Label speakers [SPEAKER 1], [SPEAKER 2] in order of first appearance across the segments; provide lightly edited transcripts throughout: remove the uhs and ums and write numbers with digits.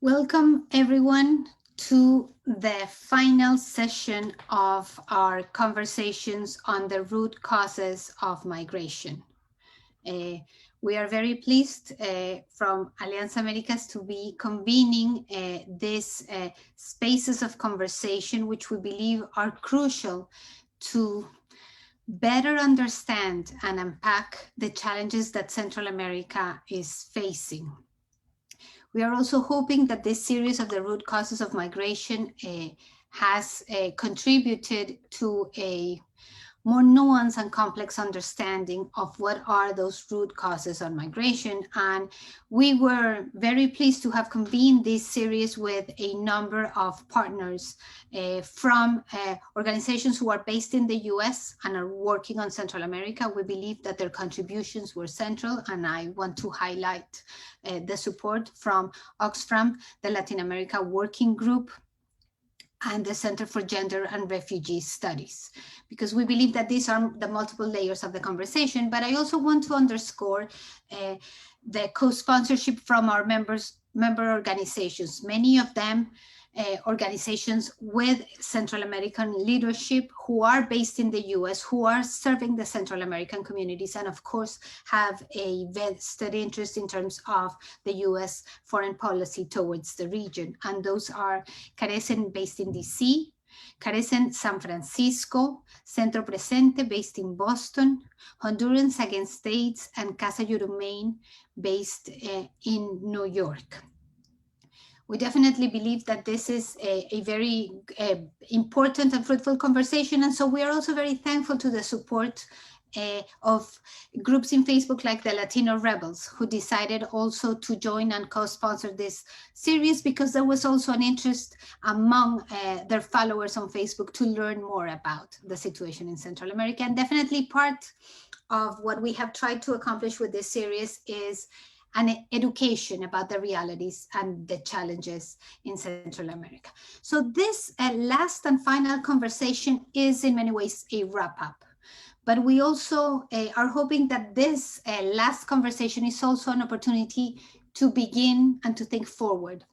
[SPEAKER 1] Welcome everyone to the final session of our conversations on the root causes of migration. We are very pleased from Alianza Americas to be convening these spaces of conversation, which we believe are crucial to better understand and unpack the challenges that Central America is facing. We are also hoping that this series of the root causes of migration has contributed to a more nuanced and complex understanding of what are those root causes on migration. And we were very pleased to have convened this series with a number of partners from organizations who are based in the US and are working on Central America. We believe that their contributions were central, and I want to highlight the support from OXFAM, the Latin America Working Group, and the Center for Gender and Refugee Studies, because we believe that these are the multiple layers of the conversation. But I also want to underscore the co-sponsorship from our member organizations, many of them organizations with Central American leadership who are based in the US, who are serving the Central American communities, and of course have a vested interest in terms of the US foreign policy towards the region. And those are CARECEN based in DC, CARECEN San Francisco, Centro Presente based in Boston, Hondurans Against AIDS, and Casa Yurumein based in New York. We definitely believe that this is a very important and fruitful conversation. And so we are also very thankful to the support of groups in Facebook like the Latino Rebels, who decided also to join and co-sponsor this series, because there was also an interest among their followers on Facebook to learn more about the situation in Central America. And definitely part of what we have tried to accomplish with this series is an education about the realities and the challenges in Central America. So this last and final conversation is in many ways a wrap-up. But we also are hoping that this last conversation is also an opportunity to begin and to think forward.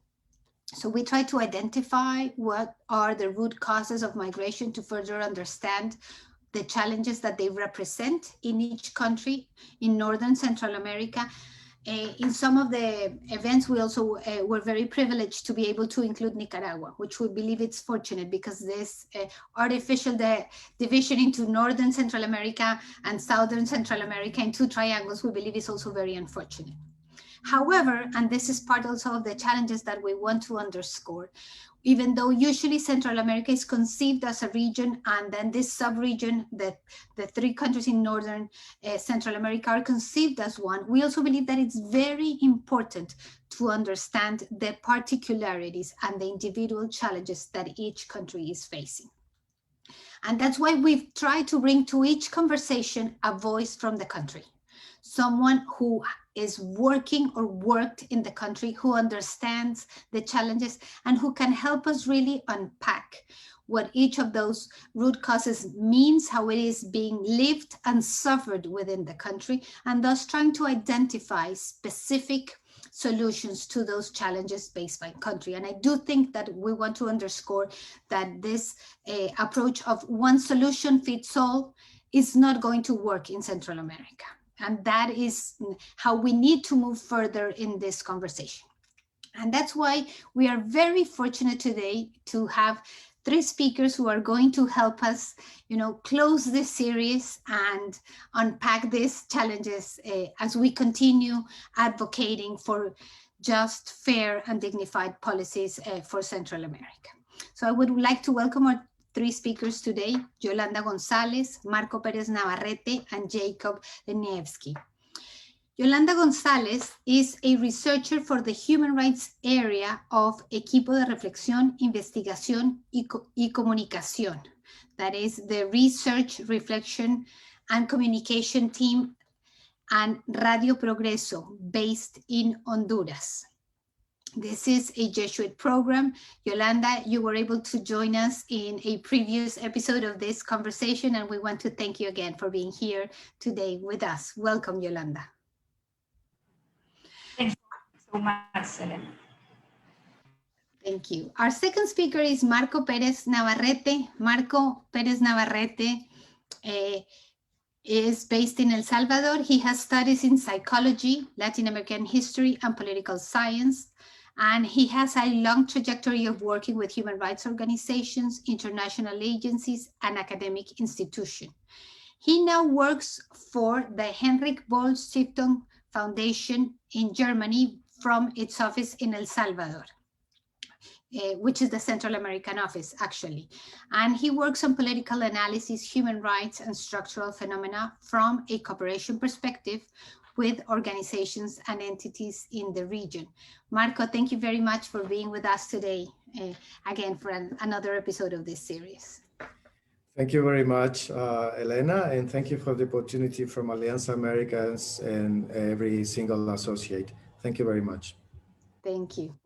[SPEAKER 1] So we try to identify what are the root causes of migration to further understand the challenges that they represent in each country in Northern Central America. In some of the events, we also were very privileged to be able to include Nicaragua, which we believe it's fortunate, because this artificial division into Northern Central America and Southern Central America in two triangles, we believe is also very unfortunate. However, and this is part also of the challenges that we want to underscore, even though usually Central America is conceived as a region, and then this sub-region, the three countries in Northern Central America are conceived as one, we also believe that it's very important to understand the particularities and the individual challenges that each country is facing. And that's why we've tried to bring to each conversation a voice from the country, someone who is working or worked in the country, who understands the challenges and who can help us really unpack what each of those root causes means, how it is being lived and suffered within the country, and thus trying to identify specific solutions to those challenges based by country. And I do think that we want to underscore that this approach of one solution fits all is not going to work in Central America. And that is how we need to move further in this conversation. And that's why we are very fortunate today to have three speakers who are going to help us, close this series and unpack these challenges as we continue advocating for just, fair, and dignified policies for Central America. So I would like to welcome our three speakers today: Yolanda González, Marco Pérez Navarrete, and Jacob Lesniewski. Yolanda González is a researcher for the human rights area of Equipo de Reflexión, Investigación y Comunicación. That is the Research, Reflection, and Communication team and Radio Progreso, based in Honduras. This is a Jesuit program. Yolanda, you were able to join us in a previous episode of this conversation, and we want to thank you again for being here today with us. Welcome, Yolanda.
[SPEAKER 2] Thanks so much, Selena.
[SPEAKER 1] Thank you. Our second speaker is Marco Pérez Navarrete. Marco Pérez Navarrete is based in El Salvador. He has studies in psychology, Latin American history, and political science. And he has a long trajectory of working with human rights organizations, international agencies, and academic institutions. He now works for the Heinrich Böll Stiftung Foundation in Germany from its office in El Salvador, which is the Central American office, actually. And he works on political analysis, human rights, and structural phenomena from a cooperation perspective with organizations and entities in the region. Marco, thank you very much for being with us today, again, for another episode of this series.
[SPEAKER 2] Thank you very much, Elena, and thank you for the opportunity from Alianza Americas and every single associate. Thank you very much.
[SPEAKER 1] Thank you.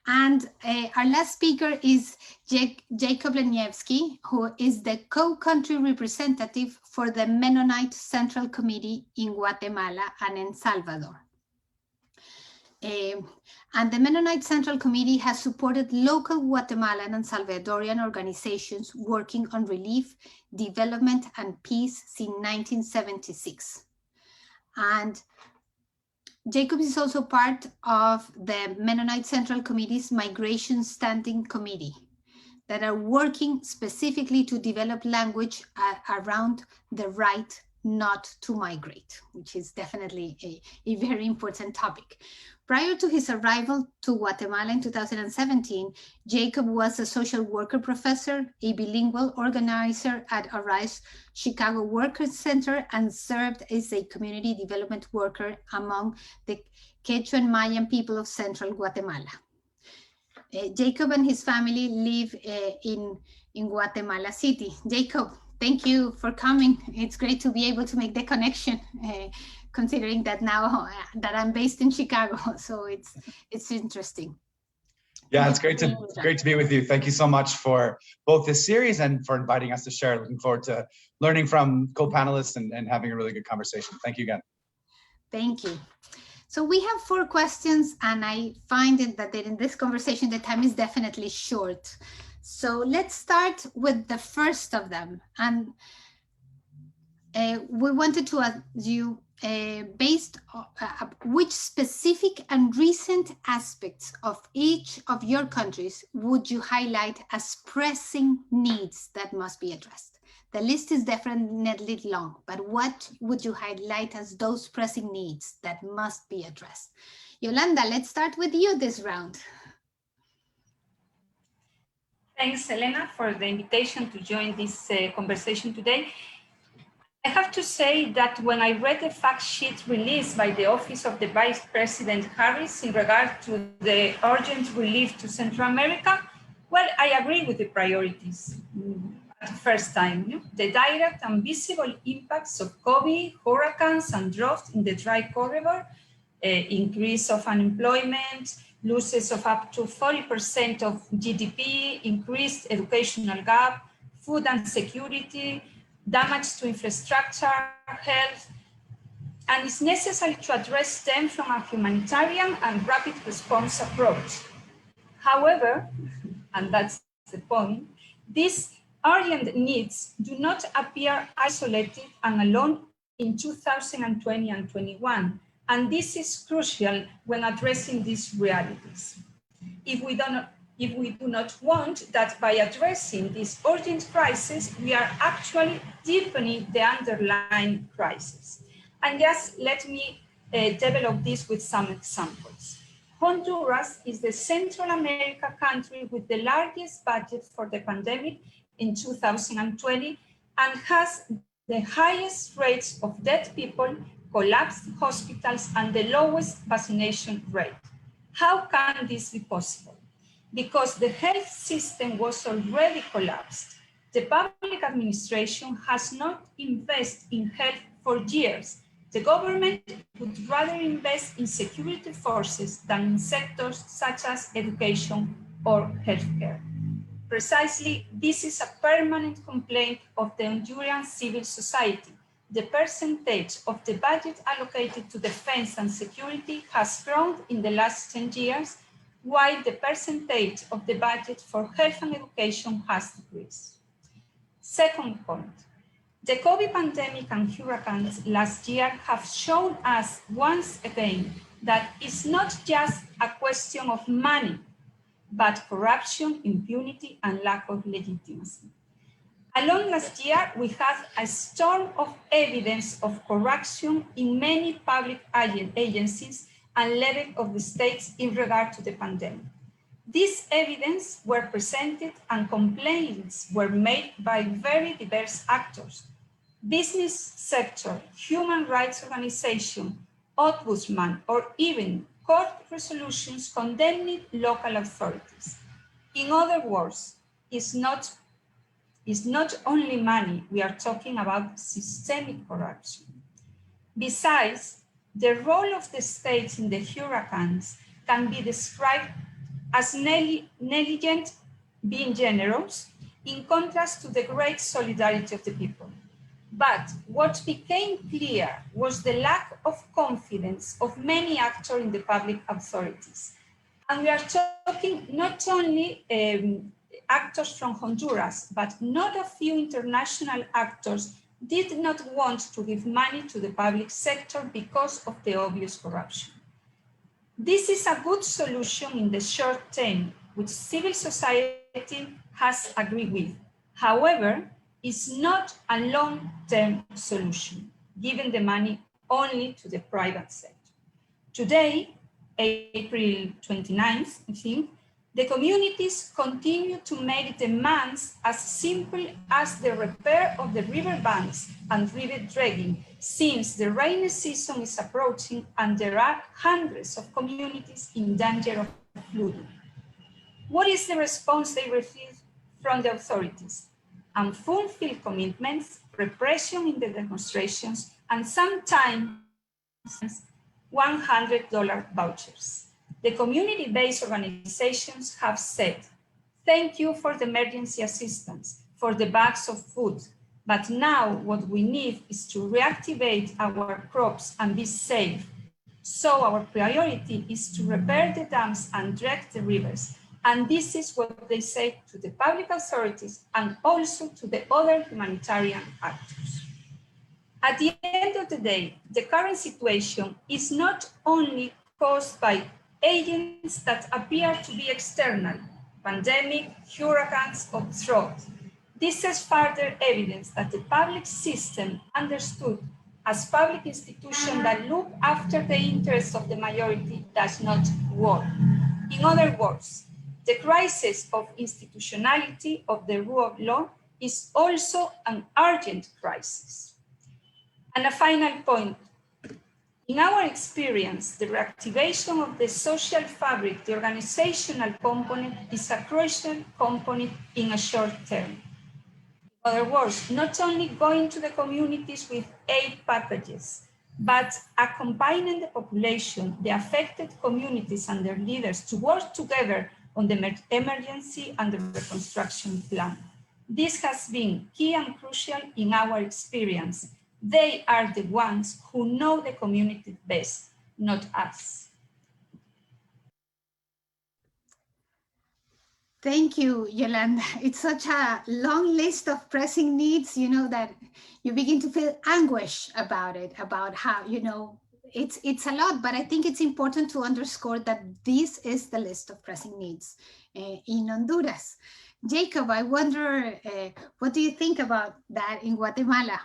[SPEAKER 1] And our last speaker is Jacob Lesniewski, who is the co-country representative for the Mennonite Central Committee in Guatemala and in Salvador. And the Mennonite Central Committee has supported local Guatemalan and Salvadorian organizations working on relief, development, and peace since 1976. And Jacob is also part of the Mennonite Central Committee's Migration Standing Committee that are working specifically to develop language around the right not to migrate, which is definitely a very important topic. Prior to his arrival to Guatemala in 2017, Jacob was a social worker professor, a bilingual organizer at Arise Chicago Workers Center, and served as a community development worker among the Quechua and Mayan people of central Guatemala. Jacob and his family live in Guatemala City. Jacob, thank you for coming. It's great to be able to make the connection, considering that now that I'm based in Chicago, so it's interesting.
[SPEAKER 3] Yeah, it's great to be with you. Thank you so much for both this series and for inviting us to share. Looking forward to learning from co-panelists and having a really good conversation. Thank you again.
[SPEAKER 1] Thank you. So we have 4 questions, and I find that in this conversation, the time is definitely short. So let's start with the first of them. And we wanted to ask you, based on which specific and recent aspects of each of your countries would you highlight as pressing needs that must be addressed? The list is definitely long, but what would you highlight as those pressing needs that must be addressed? Yolanda, let's start with you this round.
[SPEAKER 4] Thanks, Elena, for the invitation to join this conversation today. I have to say that when I read the fact sheet released by the Office of the Vice President Harris in regard to the urgent relief to Central America, well, I agree with the priorities at the first time. The direct and visible impacts of COVID, hurricanes, and drought in the dry corridor, increase of unemployment, losses of up to 40% of GDP, increased educational gap, food and security, damage to infrastructure, health, and it's necessary to address them from a humanitarian and rapid response approach. However, and that's the point, these urgent needs do not appear isolated and alone in 2020 and 21. And this is crucial when addressing these realities. If we do not want that by addressing this urgent crisis, we are actually deepening the underlying crisis. And just let me develop this with some examples. Honduras is the Central America country with the largest budget for the pandemic in 2020 and has the highest rates of dead people, collapsed hospitals, and the lowest vaccination rate. How can this be possible? Because the health system was already collapsed. The public administration has not invested in health for years. The government would rather invest in security forces than in sectors such as education or healthcare. Precisely, this is a permanent complaint of the Honduran civil society. The percentage of the budget allocated to defense and security has grown in the last 10 years, while the percentage of the budget for health and education has decreased. Second point, the COVID pandemic and hurricanes last year have shown us once again that it's not just a question of money, but corruption, impunity, and lack of legitimacy. Along last year, we had a storm of evidence of corruption in many public agencies and levels of the states in regard to the pandemic. These evidence were presented and complaints were made by very diverse actors: business sector, human rights organization, ombudsman, or even court resolutions condemning local authorities. In other words, it's not only money, we are talking about systemic corruption. Besides, the role of the states in the hurricanes can be described as negligent, being generous, in contrast to the great solidarity of the people. But what became clear was the lack of confidence of many actors in the public authorities. And we are talking not only actors from Honduras, but not a few international actors did not want to give money to the public sector because of the obvious corruption. This is a good solution in the short term, which civil society has agreed with. However, it's not a long-term solution, giving the money only to the private sector. Today, April 29th, I think, the communities continue to make demands as simple as the repair of the river banks and river dredging, since the rainy season is approaching and there are hundreds of communities in danger of flooding. What is the response they receive from the authorities? Unfulfilled commitments, repression in the demonstrations, and sometimes $100 vouchers. The community-based organizations have said, thank you for the emergency assistance, for the bags of food, but now what we need is to reactivate our crops and be safe. So our priority is to repair the dams and dredge the rivers. And this is what they say to the public authorities and also to the other humanitarian actors. At the end of the day, the current situation is not only caused by agents that appear to be external, pandemic, hurricanes, or drought. This is further evidence that the public system understood as public institution that look after the interests of the majority does not work. In other words, the crisis of institutionality of the rule of law is also an urgent crisis. And a final point. In our experience, the reactivation of the social fabric, the organizational component, is a crucial component in a short term. In other words, not only going to the communities with aid packages, but accompanying the population, the affected communities and their leaders to work together on the emergency and the reconstruction plan. This has been key and crucial in our experience. They are the ones who know the community best, not us.
[SPEAKER 1] Thank you, Yolanda. It's such a long list of pressing needs, that you begin to feel anguish about it, about how, it's a lot, but I think it's important to underscore that this is the list of pressing needs in Honduras. Jacob, I wonder, what do you think about that in Guatemala?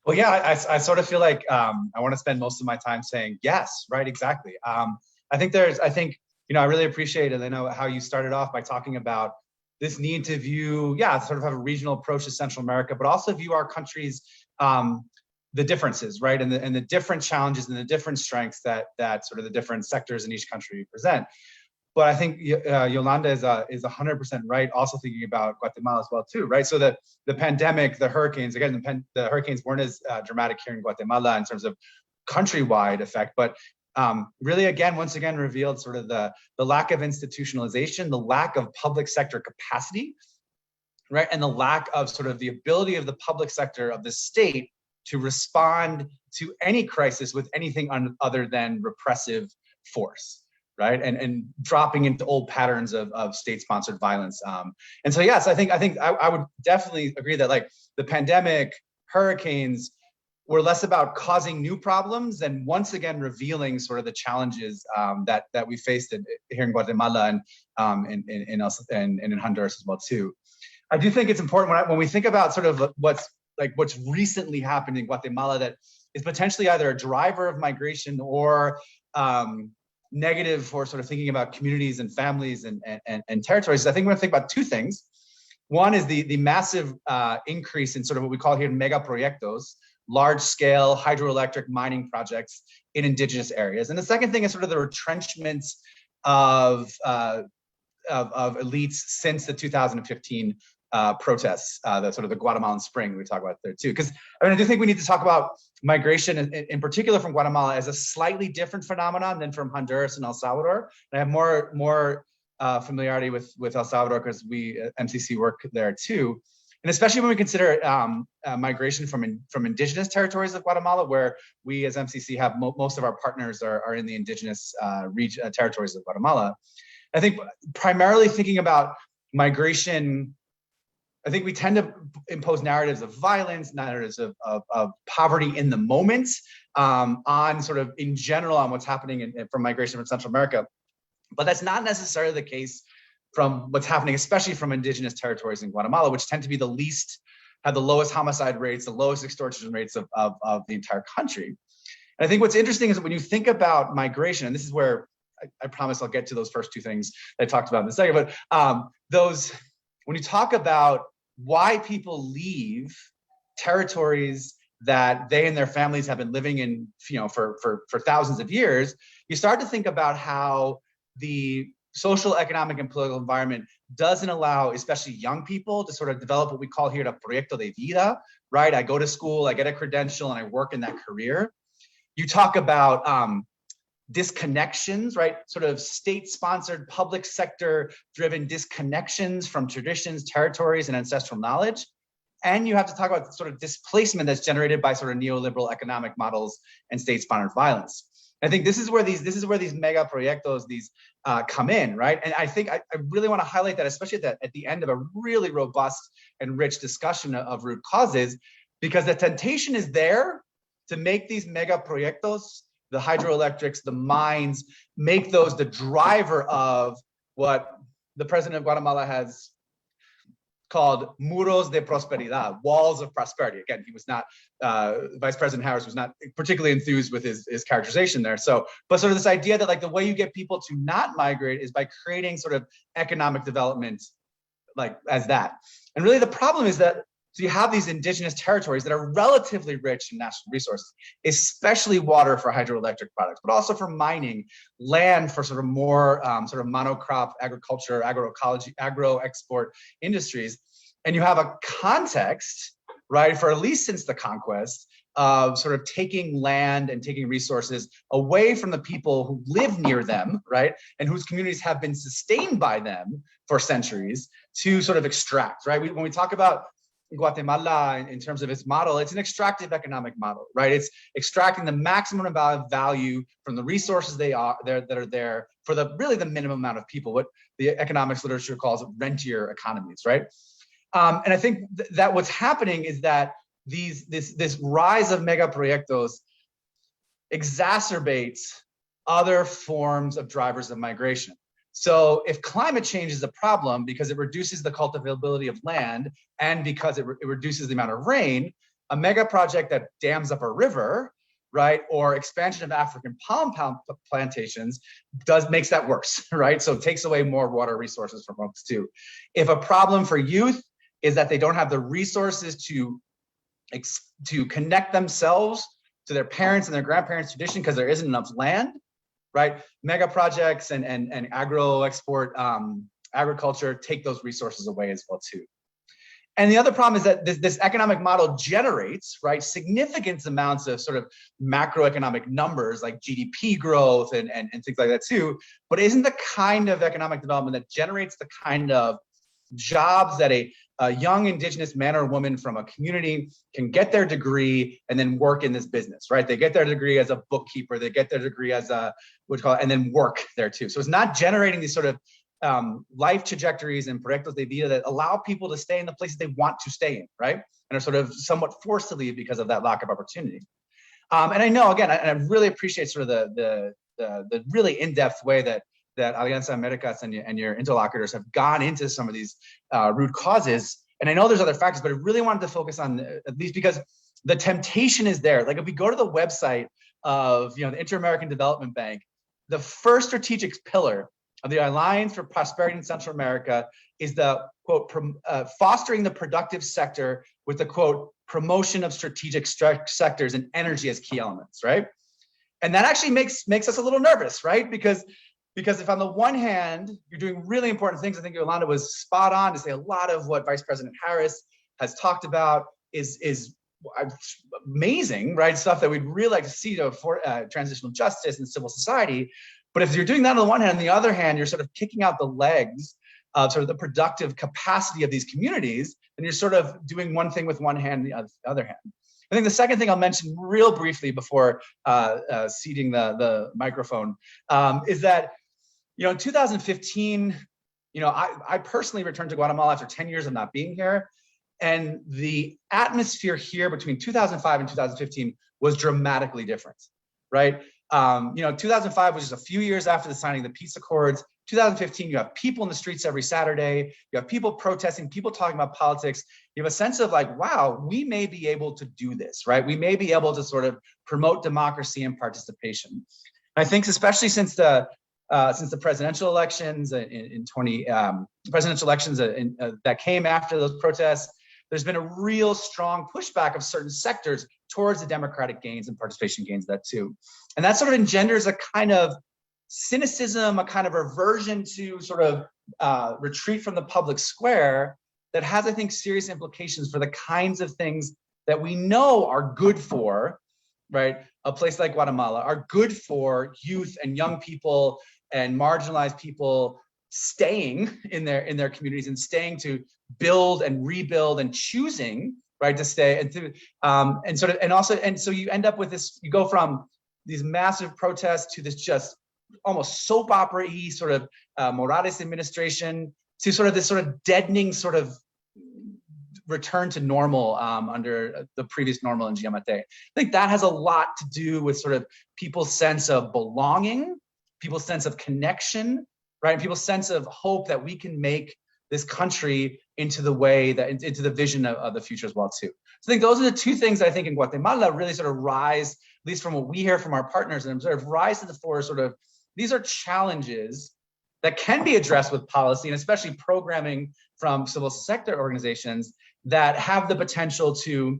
[SPEAKER 3] Well, yeah, I sort of feel like I want to spend most of my time saying yes, right, exactly. I think, I really appreciate, Elena, how you started off by talking about this need to view, sort of have a regional approach to Central America, but also view our countries, the differences, right, and the different challenges and the different strengths that sort of the different sectors in each country present. But I think Yolanda is 100% right, also thinking about Guatemala as well too, right? So the pandemic, the hurricanes, again, the hurricanes weren't as dramatic here in Guatemala in terms of countrywide effect, but really, once again, revealed sort of the lack of institutionalization, the lack of public sector capacity, right? And the lack of sort of the ability of the public sector of the state to respond to any crisis with anything other than repressive force, right? And dropping into old patterns of state-sponsored violence. And so, yes, I think I would definitely agree that like the pandemic, hurricanes, were less about causing new problems and once again revealing sort of the challenges that we faced here in Guatemala and in Honduras as well too. I do think it's important when we think about sort of what's recently happened in Guatemala that is potentially either a driver of migration or negative for sort of thinking about communities and families and territories. I think we're gonna think about two things. One is the massive increase in sort of what we call here mega proyectos, large-scale hydroelectric mining projects in indigenous areas. And the second thing is sort of the retrenchments of elites since the 2015 protests, the sort of the Guatemalan Spring we talk about there too. Because I mean, I do think we need to talk about migration in particular from Guatemala as a slightly different phenomenon than from Honduras and El Salvador. And I have more familiarity with El Salvador because we MCC work there too. And especially when we consider migration from indigenous territories of Guatemala, where we as MCC have most of our partners are in the indigenous territories of Guatemala. I think primarily thinking about migration, I think we tend to impose narratives of violence, narratives of poverty in the moment, on sort of in general on what's happening from migration from Central America. But that's not necessarily the case from what's happening, especially from indigenous territories in Guatemala, which tend to be have the lowest homicide rates, the lowest extortion rates of the entire country. And I think what's interesting is that when you think about migration, and this is where I promise I'll get to those first two things that I talked about in a second, but when you talk about why people leave territories that they and their families have been living in, for thousands of years, you start to think about how the social, economic, and political environment doesn't allow, especially young people, to sort of develop what we call here the proyecto de vida, right? I go to school, I get a credential, and I work in that career. You talk about disconnections, right? Sort of state-sponsored, public sector-driven disconnections from traditions, territories, and ancestral knowledge. And you have to talk about sort of displacement that's generated by sort of neoliberal economic models and state-sponsored violence. I think this is where these mega proyectos come in, right? And I think I really want to highlight that, especially at the end of a really robust and rich discussion of root causes, because the temptation is there to make these mega proyectos, the hydroelectrics, the mines, make those the driver of what the president of Guatemala has called muros de prosperidad, walls of prosperity. Again, he was not, Vice President Harris was not particularly enthused with his characterization there. So, but sort of this idea that like the way you get people to not migrate is by creating sort of economic development like as that. And really the problem is that, so you have these indigenous territories that are relatively rich in natural resources, especially water for hydroelectric products, but also for mining, land for sort of more sort of monocrop agriculture, agroecology, agro-export industries. And you have a context, right, for at least since the conquest, of sort of taking land and taking resources away from the people who live near them, right, and whose communities have been sustained by them for centuries to sort of extract, right? When we talk about Guatemala in terms of its model, it's an extractive economic model, right? It's extracting the maximum amount of value from the resources that are there for really the minimum amount of people, what the economics literature calls rentier economies, right? And I think that what's happening is that this rise of mega proyectos exacerbates other forms of drivers of migration. So if climate change is a problem because it reduces the cultivability of land and because it reduces the amount of rain, a mega project that dams up a river, right, or expansion of African palm plantations makes that worse, right? So it takes away more water resources from folks too. If a problem for youth is that they don't have the resources to connect themselves to their parents and their grandparents' tradition because there isn't enough land, right? Mega projects and agro-export agriculture take those resources away as well too. And the other problem is that this economic model generates, right, significant amounts of sort of macroeconomic numbers like GDP growth and things like that too, but isn't the kind of economic development that generates the kind of jobs that a young indigenous man or woman from a community can get their degree and then work in this business, right? They get their degree as a bookkeeper, they get their degree as a, and then work there too. So it's not generating these sort of life trajectories and proyectos de vida that allow people to stay in the places they want to stay in, right? And are sort of somewhat forced to leave because of that lack of opportunity. And I know, again, I really appreciate sort of the really in-depth way that Alianza Americas and your interlocutors have gone into some of these root causes. And I know there's other factors, but I really wanted to focus on at least because the temptation is there. Like if we go to the website of the Inter-American Development Bank, the first strategic pillar of the Alliance for Prosperity in Central America is the quote, fostering the productive sector with the quote, promotion of strategic sectors and energy as key elements, right? And that actually makes us a little nervous, right? Because if on the one hand, you're doing really important things, I think Yolanda was spot on to say a lot of what Vice President Harris has talked about is amazing, right? Stuff that we'd really like to see for transitional justice and civil society. But if you're doing that on the one hand, on the other hand, you're sort of kicking out the legs of sort of the productive capacity of these communities, and you're sort of doing one thing with one hand, the other hand. I think the second thing I'll mention real briefly before ceding the microphone is that, in 2015, I personally returned to Guatemala after 10 years of not being here. And the atmosphere here between 2005 and 2015 was dramatically different, right? 2005 was just a few years after the signing of the peace accords. 2015, you have people in the streets every Saturday. You have people protesting, people talking about politics. You have a sense of like, wow, we may be able to do this, right? We may be able to sort of promote democracy and participation. And I think especially since the presidential elections that came after those protests, there's been a real strong pushback of certain sectors towards the democratic gains and participation gains that too. And that sort of engenders a kind of cynicism, a kind of aversion to sort of retreat from the public square that has, I think, serious implications for the kinds of things that we know are good for, right? A place like Guatemala are good for youth and young people and marginalized people staying in their communities and staying to build and rebuild and choosing, right, to stay and so you end up with this, you go from these massive protests to this just almost soap opera-y sort of Morales administration to sort of this sort of deadening sort of return to normal under the previous normal in Giammattei. I think that has a lot to do with sort of people's sense of belonging, people's sense of connection, right? And people's sense of hope that we can make this country into the way that, into the vision of the future as well too. So I think those are the two things that I think in Guatemala really sort of rise, at least from what we hear from our partners and observe, rise to the fore. Sort of, these are challenges that can be addressed with policy and especially programming from civil sector organizations that have the potential to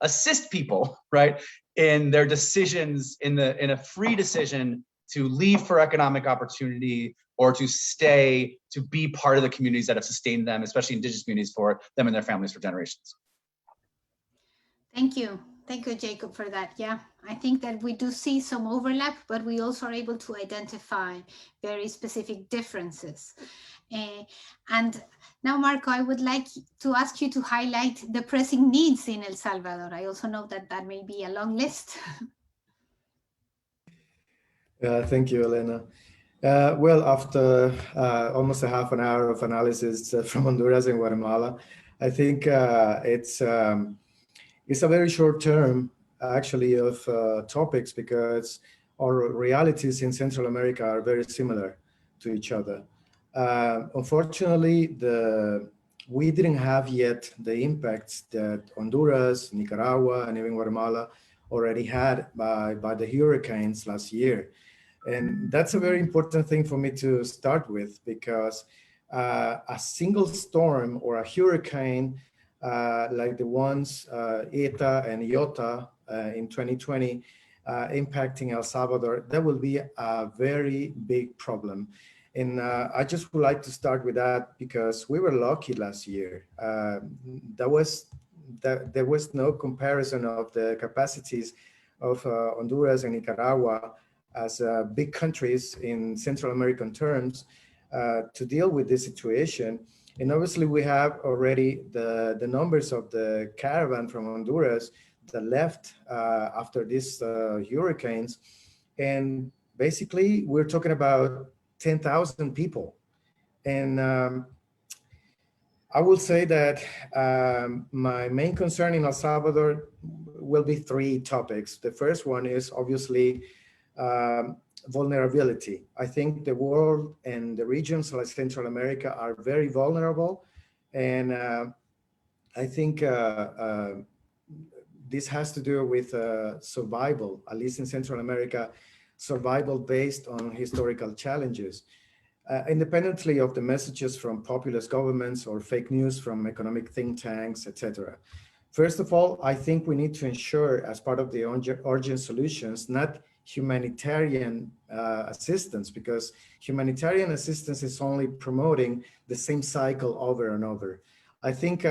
[SPEAKER 3] assist people, right, in their decisions, in a free decision to leave for economic opportunity or to stay, to be part of the communities that have sustained them, especially indigenous communities, for them and their families for generations.
[SPEAKER 1] Thank you. Thank you, Jacob, for that. Yeah, I think that we do see some overlap, but we also are able to identify very specific differences. And now, Marco, I would like to ask you to highlight the pressing needs in El Salvador. I also know that that may be a long list.
[SPEAKER 2] Thank you, Elena. Well, after almost a half an hour of analysis from Honduras and Guatemala, I think it's a very short term, actually, of topics because our realities in Central America are very similar to each other. Unfortunately, we didn't have yet the impacts that Honduras, Nicaragua, and even Guatemala already had by the hurricanes last year. And that's a very important thing for me to start with, because a single storm or a hurricane like the ones Eta and Iota in 2020 impacting El Salvador, that will be a very big problem. And I just would like to start with that because we were lucky last year. There was no comparison of the capacities of Honduras and Nicaragua as big countries in Central American terms to deal with this situation. And obviously we have already the numbers of the caravan from Honduras that left after these hurricanes. And basically we're talking about 10,000 people. And I will say that my main concern in El Salvador will be three topics. The first one is obviously vulnerability. I think the world and the regions like Central America are very vulnerable. And I think this has to do with survival, at least in Central America, survival based on historical challenges. Independently of the messages from populist governments or fake news from economic think tanks, etc. First of all, I think we need to ensure as part of the urgent solutions, not humanitarian assistance, because humanitarian assistance is only promoting the same cycle over and over. I think,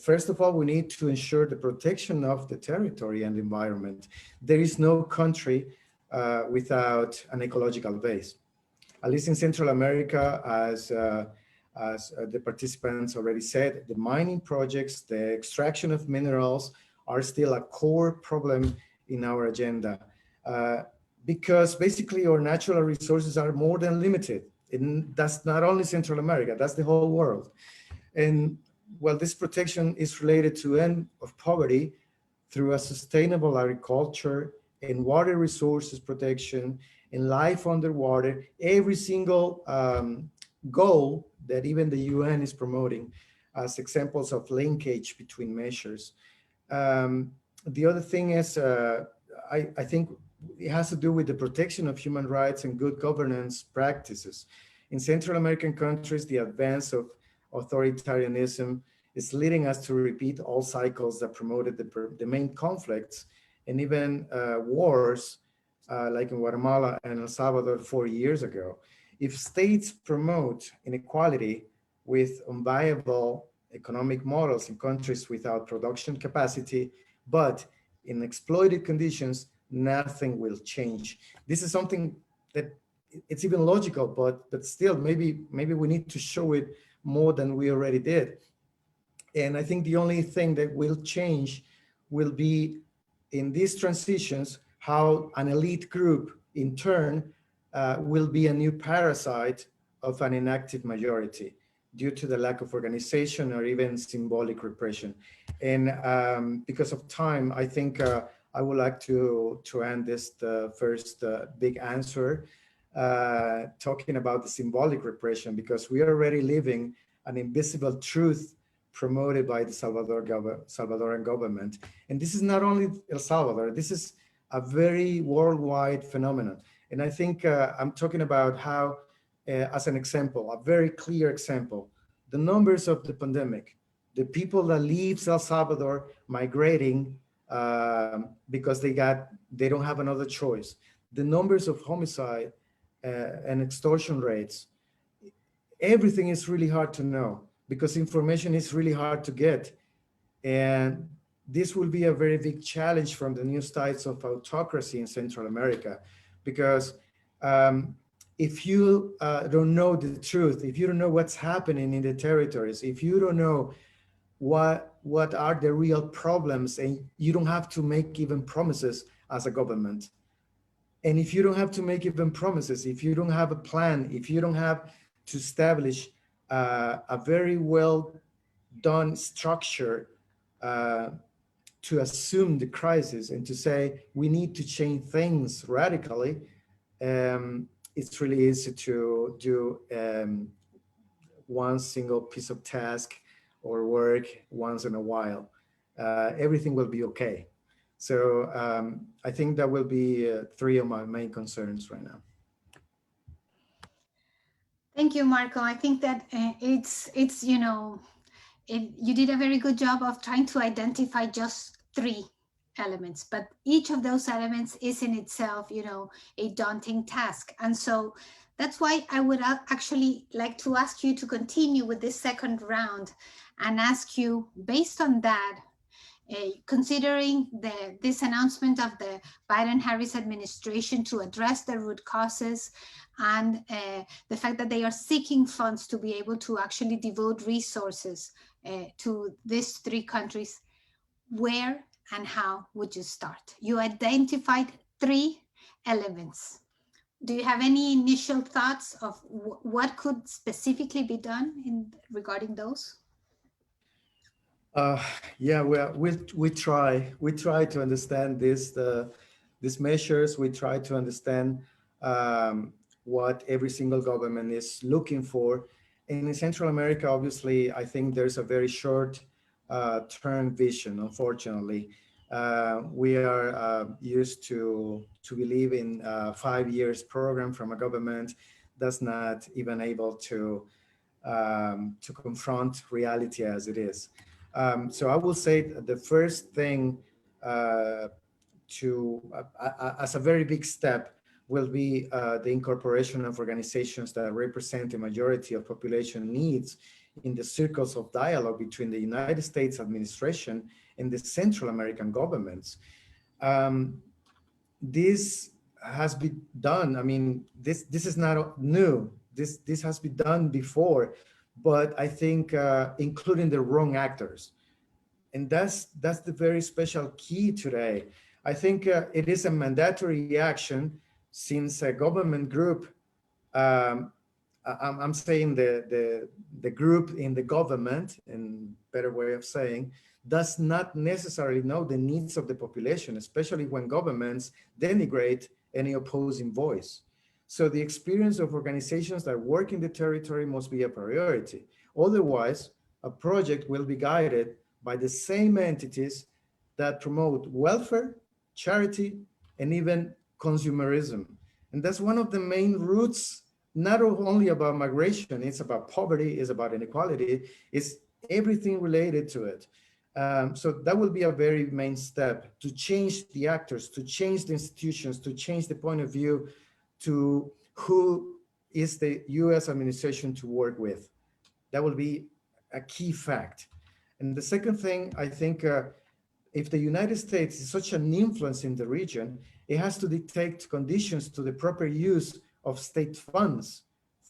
[SPEAKER 2] first of all, we need to ensure the protection of the territory and environment. There is no country without an ecological base. At least in Central America, as the participants already said, the mining projects, the extraction of minerals are still a core problem in our agenda. Because basically our natural resources are more than limited. And that's not only Central America, that's the whole world. And well, this protection is related to end of poverty through a sustainable agriculture and water resources protection and life underwater, every single goal that even the UN is promoting as examples of linkage between measures. The other thing is, I think it has to do with the protection of human rights and good governance practices. In Central American countries, the advance of authoritarianism is leading us to repeat all cycles that promoted the main conflicts and even wars like in Guatemala and El Salvador 4 years ago. If states promote inequality with unviable economic models in countries without production capacity, but in exploited conditions, nothing will change. This is something that it's even logical, but still maybe we need to show it more than we already did. And I think the only thing that will change will be in these transitions, how an elite group in turn will be a new parasite of an inactive majority due to the lack of organization or even symbolic repression. And because of time, I think I would like to end this the first big answer talking about the symbolic repression, because we are already living an invisible truth promoted by the Salvadoran government. And this is not only El Salvador, this is a very worldwide phenomenon. And I think I'm talking about how, as an example, a very clear example, the numbers of the pandemic, the people that leave El Salvador migrating because they don't have another choice, the numbers of homicide and extortion rates, everything is really hard to know because information is really hard to get. And this will be a very big challenge from the new styles of autocracy in Central America, because if you don't know the truth, if you don't know what's happening in the territories, if you don't know what are the real problems, and you don't have to make even promises as a government. And if you don't have to make even promises, if you don't have a plan, if you don't have to establish a very well done structure to assume the crisis and to say we need to change things radically, it's really easy to do one single piece of task or work once in a while. Everything will be okay. So I think that will be three of my main concerns right now.
[SPEAKER 1] Thank you, Marco. I think that it's you did a very good job of trying to identify just three elements, but each of those elements is in itself, a daunting task. And so that's why I would actually like to ask you to continue with this second round and ask you, based on that, Considering this announcement of the Biden-Harris administration to address the root causes and the fact that they are seeking funds to be able to actually devote resources to these three countries, where and how would you start? You identified 3 elements. Do you have any initial thoughts of what could specifically be done regarding those?
[SPEAKER 2] Yeah, we try to understand these measures. We try to understand what every single government is looking for. And in Central America, obviously, I think there's a very short term vision, unfortunately. We are used to believe in a 5 years program from a government that's not even able to confront reality as it is. So I will say the first thing as a very big step will be the incorporation of organizations that represent the majority of population needs in the circles of dialogue between the United States administration and the Central American governments. This has been done. I mean, this is not new. This has been done before, but I think including the wrong actors. And that's the very special key today. I think it is a mandatory action since a government group, I'm saying the group in the government, in better way of saying, does not necessarily know the needs of the population, especially when governments denigrate any opposing voice. So the experience of organizations that work in the territory must be a priority. Otherwise, a project will be guided by the same entities that promote welfare, charity, and even consumerism. And that's one of the main roots, not only about migration, it's about poverty, it's about inequality, it's everything related to it. So that will be a very main step to change the actors, to change the institutions, to change the point of view to who is the US administration to work with. That will be a key fact. And the second thing, I think if the United States is such an influence in the region, it has to dictate conditions to the proper use of state funds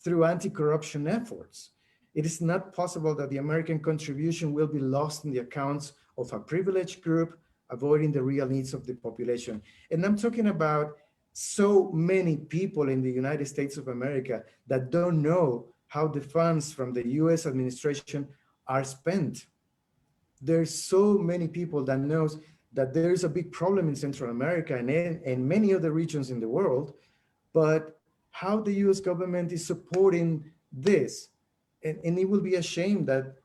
[SPEAKER 2] through anti-corruption efforts. It is not possible that the American contribution will be lost in the accounts of a privileged group, avoiding the real needs of the population. And I'm talking about so many people in the United States of America that don't know how the funds from the US administration are spent. There's so many people that knows that there is a big problem in Central America and many other regions in the world, but how the US government is supporting this. And it will be a shame that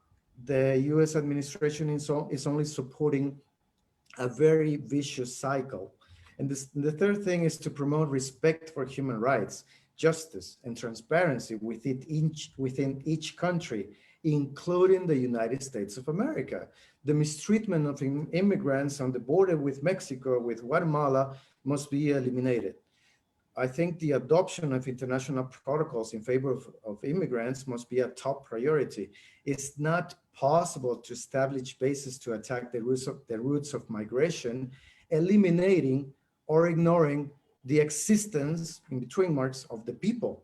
[SPEAKER 2] the US administration is only supporting a very vicious cycle. And the third thing is to promote respect for human rights, justice, and transparency within each country, including the United States of America. The mistreatment of immigrants on the border with Mexico, with Guatemala, must be eliminated. I think the adoption of international protocols in favor of immigrants must be a top priority. It's not possible to establish bases to attack the roots of migration, eliminating or ignoring the existence, in between marks, of the people,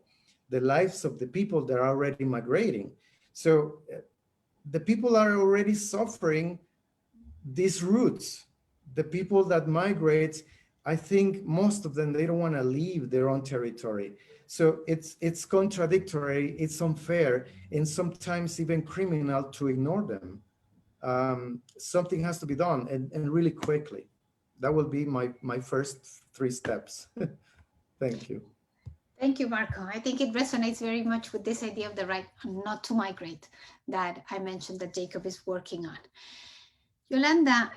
[SPEAKER 2] the lives of the people that are already migrating. So the people are already suffering these roots. The people that migrate, I think most of them, they don't want to leave their own territory. So it's contradictory, it's unfair, and sometimes even criminal to ignore them. Something has to be done, and really quickly. That will be my first 3 steps. Thank you.
[SPEAKER 1] Thank you, Marco. I think it resonates very much with this idea of the right not to migrate that I mentioned that Jacob is working on. Yolanda,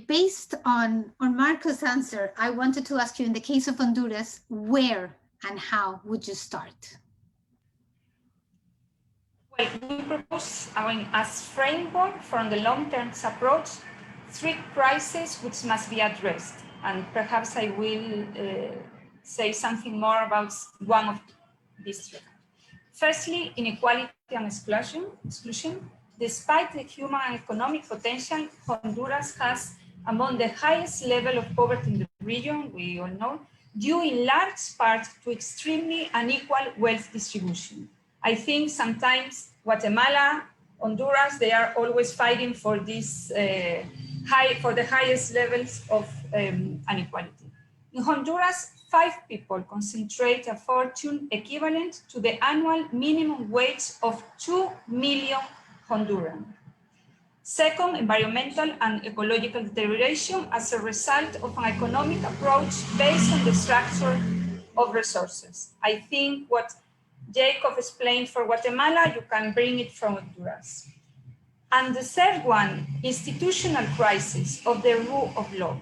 [SPEAKER 1] based on Marco's answer, I wanted to ask you, in the case of Honduras, where and how would you start?
[SPEAKER 4] Well, we propose, as framework from the long-term approach, 3 crises which must be addressed. And perhaps I will say something more about one of these 3. Firstly, inequality and exclusion. Despite the human and economic potential, Honduras has among the highest level of poverty in the region, we all know, due in large part to extremely unequal wealth distribution. I think sometimes Guatemala, Honduras, they are always fighting for this for the highest levels of inequality. In Honduras, 5 people concentrate a fortune equivalent to the annual minimum wage of 2 million Hondurans. Second, environmental and ecological deterioration as a result of an economic approach based on the structure of resources. I think what Jacob explained for Guatemala, you can bring it from Honduras. And the third one, institutional crisis of the rule of law.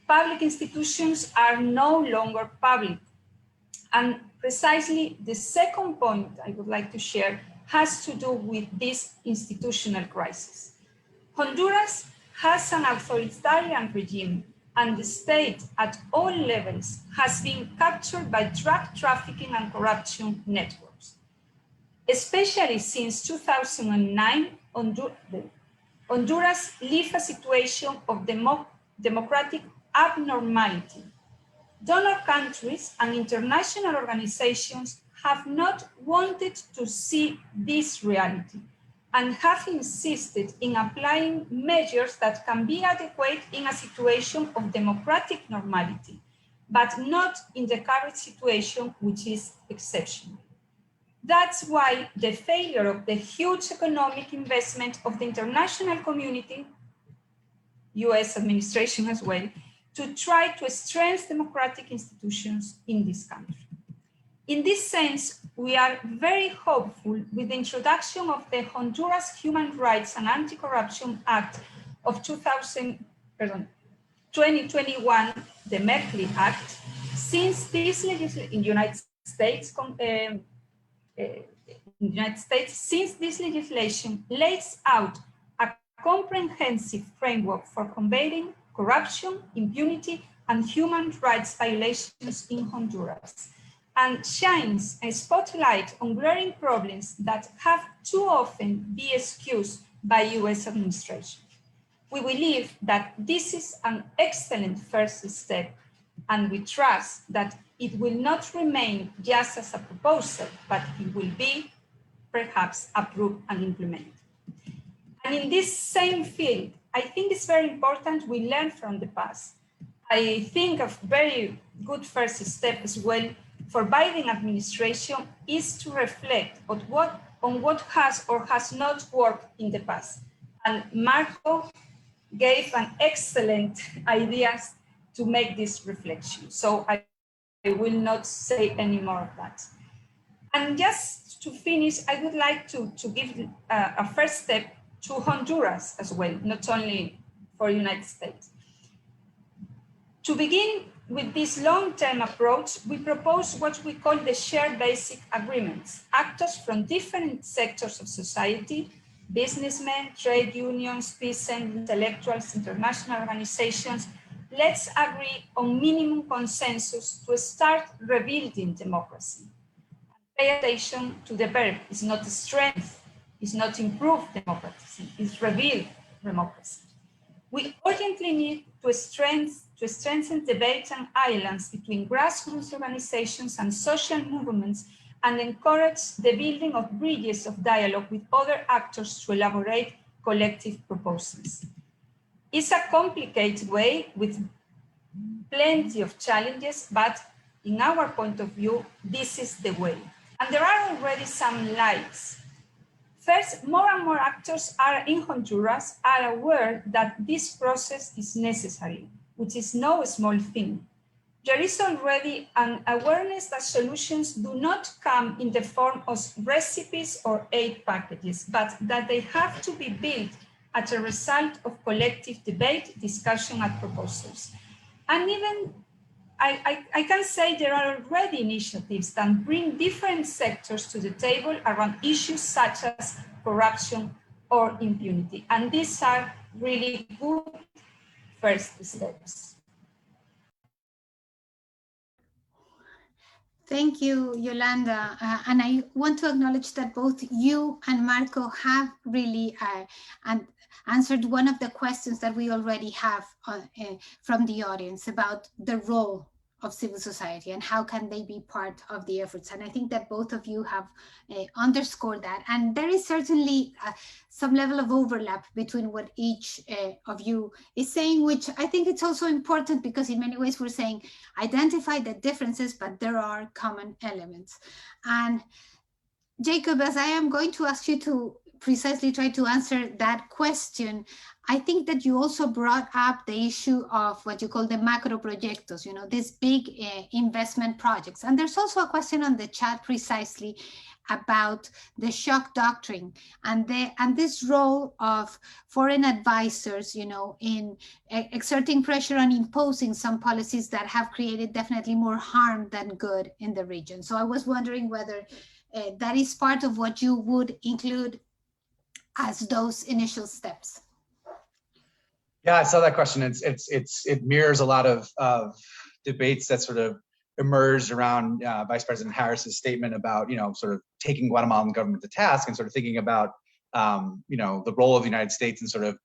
[SPEAKER 4] Public institutions are no longer public. And precisely the second point I would like to share has to do with this institutional crisis. Honduras has an authoritarian regime, and the state at all levels has been captured by drug trafficking and corruption networks. Especially since 2009, Honduras lived a situation of democratic abnormality. Donor countries and international organizations have not wanted to see this reality and have insisted in applying measures that can be adequate in a situation of democratic normality, but not in the current situation, which is exceptional. That's why the failure of the huge economic investment of the international community, US administration as well, to try to strengthen democratic institutions in this country. In this sense, we are very hopeful with the introduction of the Honduras Human Rights and Anti-Corruption Act of 2021, the Merkley Act, since this legislation in the United States, since this legislation lays out a comprehensive framework for combating corruption, impunity, and human rights violations in Honduras, and shines a spotlight on glaring problems that have too often been excused by US administration. We believe that this is an excellent first step, and we trust that it will not remain just as a proposal, but it will be perhaps approved and implemented. And in this same field, I think it's very important we learn from the past. I think a very good first step as well for Biden administration is to reflect on what has or has not worked in the past. And Marco gave an excellent ideas to make this reflection. So I will not say any more of that. And just to finish, I would like to give a first step to Honduras as well, not only for the United States. To begin with this long-term approach, we propose what we call the shared basic agreements. Actors from different sectors of society, businessmen, trade unions, peasants, intellectuals, international organizations, let's agree on minimum consensus to start rebuilding democracy. Pay attention to the verb. It's not strength, it's not improve democracy, it's rebuild democracy. We urgently need to strengthen debates and islands between grassroots organizations and social movements, and encourage the building of bridges of dialogue with other actors to elaborate collective proposals. It's a complicated way with plenty of challenges, but in our point of view, this is the way. And there are already some lights. First, more and more actors in Honduras are aware that this process is necessary, which is no small thing. There is already an awareness that solutions do not come in the form of recipes or aid packages, but that they have to be built as a result of collective debate, discussion, and proposals. And even I can say there are already initiatives that bring different sectors to the table around issues such as corruption or impunity. And these are really good first steps.
[SPEAKER 1] Thank you, Yolanda. And I want to acknowledge that both you and Marco have really answered one of the questions that we already have from the audience about the role of civil society and how can they be part of the efforts. And I think that both of you have underscored that. And there is certainly some level of overlap between what each of you is saying, which I think it's also important because in many ways we're saying identify the differences, but there are common elements. And Jacob, as I am going to ask you to precisely try to answer that question, I think that you also brought up the issue of what you call the macro proyectos, these big investment projects. And there's also a question on the chat precisely about the shock doctrine and this role of foreign advisors, in exerting pressure and imposing some policies that have created definitely more harm than good in the region. So I was wondering whether that is part of what you would include as those initial steps.
[SPEAKER 3] Yeah, I saw that question. It mirrors a lot of debates that sort of emerged around Vice President Harris's statement about sort of taking Guatemalan government to task and sort of thinking about the role of the United States in sort of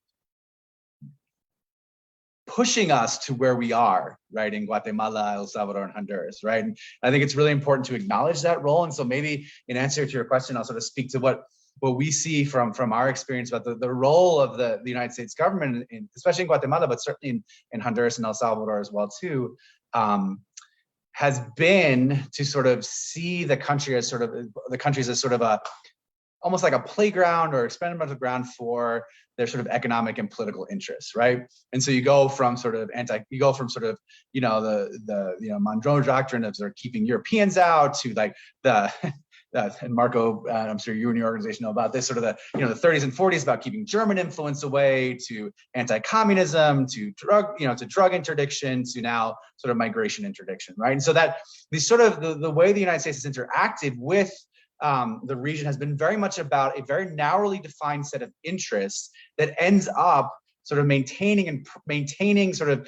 [SPEAKER 3] pushing us to where we are, right, in Guatemala, El Salvador, and Honduras, right? And I think it's really important to acknowledge that role. And so maybe in answer to your question, I'll sort of speak to what we see from our experience about the role of the United States government, especially in Guatemala, but certainly in Honduras and El Salvador as well too, has been to sort of see the country as sort of a almost like a playground or experimental ground for their sort of economic and political interests, right? And so you go from the Monroe Doctrine of sort of keeping Europeans out to like and Marco, I'm sure you and your organization know about this, sort of the 30s and 40s about keeping German influence away, to anti-communism, to drug interdiction, to now sort of migration interdiction, right? And so that these sort of the way the United States has interacted with the region has been very much about a very narrowly defined set of interests that ends up sort of maintaining sort of